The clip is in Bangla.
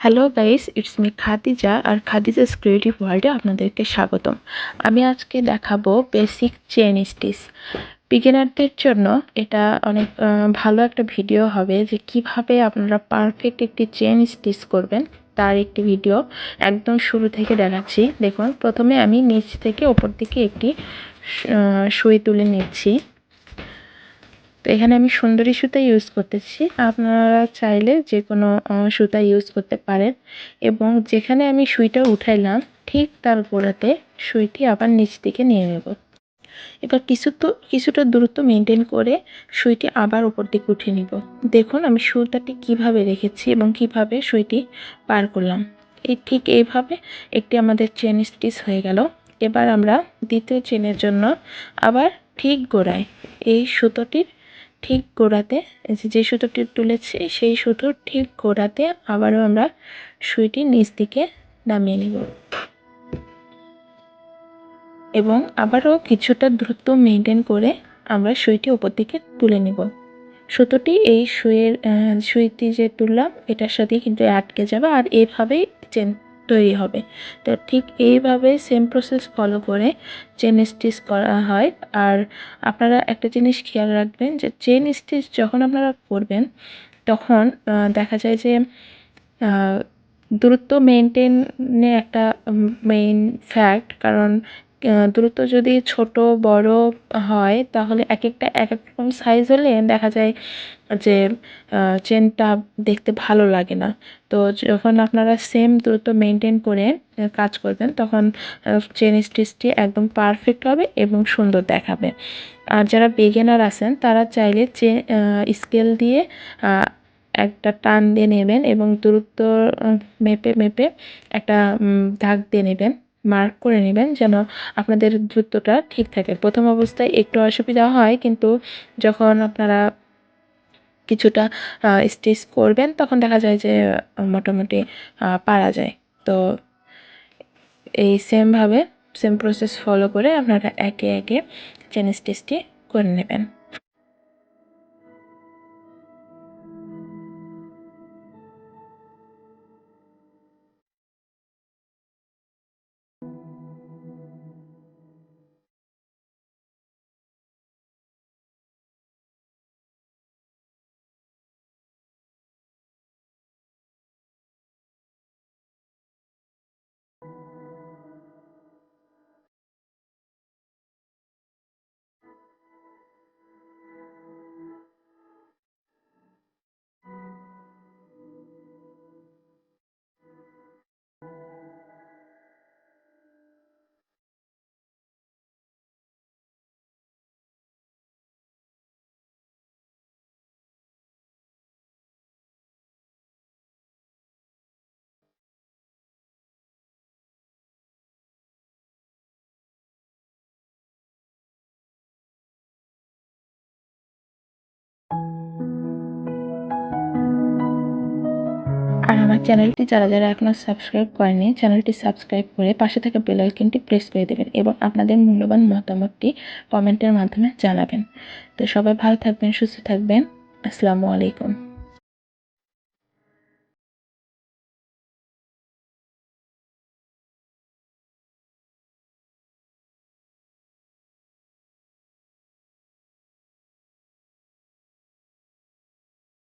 Hello guys, it's me Khadija আর খাদিজাস ক্রিয়েটিভ ওয়ার্ল্ডে আপনাদেরকে স্বাগতম। আমি আজকে দেখাবো বেসিক চেন স্টিচ। বিগিনারদের জন্য এটা অনেক ভালো একটা ভিডিও হবে যে কিভাবে আপনারা পারফেক্ট একটি চেন স্টিচ করবেন তার একটি ভিডিও একদম শুরু থেকে দেখাচ্ছি। দেখুন, প্রথমে আমি নিচ থেকে ওপর দিকে একটি সুই তুলে নিচ্ছি। তো এখানে আমি সুন্দরী সুতা ইউজ করতেছি, আপনারা চাইলে যে কোনো সুতা ইউজ করতে পারেন। এবং যেখানে আমি সুইটা উঠাইলাম ঠিক তার গোড়াতে সুইটি আবার নিচ দিকে নিয়ে নেব। এবার কিছুটা দূরত্ব মেনটেন করে সুইটি আবার উপর দিকে উঠিয়ে নিব। দেখুন আমি সুতাটি কিভাবে রেখেছি এবং কিভাবে সুইটি পার করলাম। ঠিক এইভাবে একটি আমাদের চেন স্টিচ হয়ে গেল। এবার আমরা দ্বিতীয় চেনের জন্য আবার ঠিক গোড়ায় এই সুতোটির ঠিক গোড়াতে যে সুতোটি তুলেছি সেই সুতোর ঠিক গোড়াতে আবারও আমরা সুইটি নিচ দিকে নামিয়ে নিব এবং আবারও কিছুটা দূরত্ব মেনটেন করে আমরা সুইটি উপর দিকে তুলে নিব। সুতোটি এই সুইটি যে তুললাম এটার সাথে কিন্তু আটকে যাবে আর এইভাবেই চেন তৈরি হবে। তো ঠিক এইভাবে সেম প্রসেস ফলো করে চেন স্টিচ করা হয়। আর আপনারা একটা জিনিস খেয়াল রাখবেন যে চেন স্টিচ যখন আপনারা করবেন তখন দেখা যায় যে দূরত্ব মেনটেনে একটা মেইন ফ্যাক্ট। কারণ দূরত্ব যদি ছোট বড় হয় তাহলে এক এক রকম সাইজ হলে দেখা যায় যে চেনটা দেখতে ভালো লাগে না। তো যখন আপনারা সেম দূরত্ব মেনটেন করে কাজ করবেন তখন চেন স্টিচটি একদম পারফেক্ট হবে এবং সুন্দর দেখাবে। আর যারা বিগিনার আছেন তারা চাইলে স্কেল দিয়ে একটা টান দিয়ে নেবেন এবং দূরত্ব মেপে মেপে একটা দাগ দিয়ে নেবেন, মার্ক করে নেবেন যেন আপনাদের দূরত্বটা ঠিক থাকে। প্রথম অবস্থায় একটু অসুবিধা হয়, কিন্তু যখন আপনারা কিছুটা স্টিচ করবেন তখন দেখা যায় যে মোটামুটি পারা যায়। তো এই সেম প্রসেস ফলো করে আপনারা একে একে চেন স্টিচটি করে নেবেন। আর আমার চ্যানেলটি যারা এখনও সাবস্ক্রাইব করেনি চ্যানেলটি সাবস্ক্রাইব করে পাশে থাকা বেল আইকনটি প্রেস করে দেবেন এবং আপনাদের মূল্যবান মতামতটি কমেন্টের মাধ্যমে জানাবেন। তো সবাই ভালো থাকবেন, সুস্থ থাকবেন। আসসালামু আলাইকুম।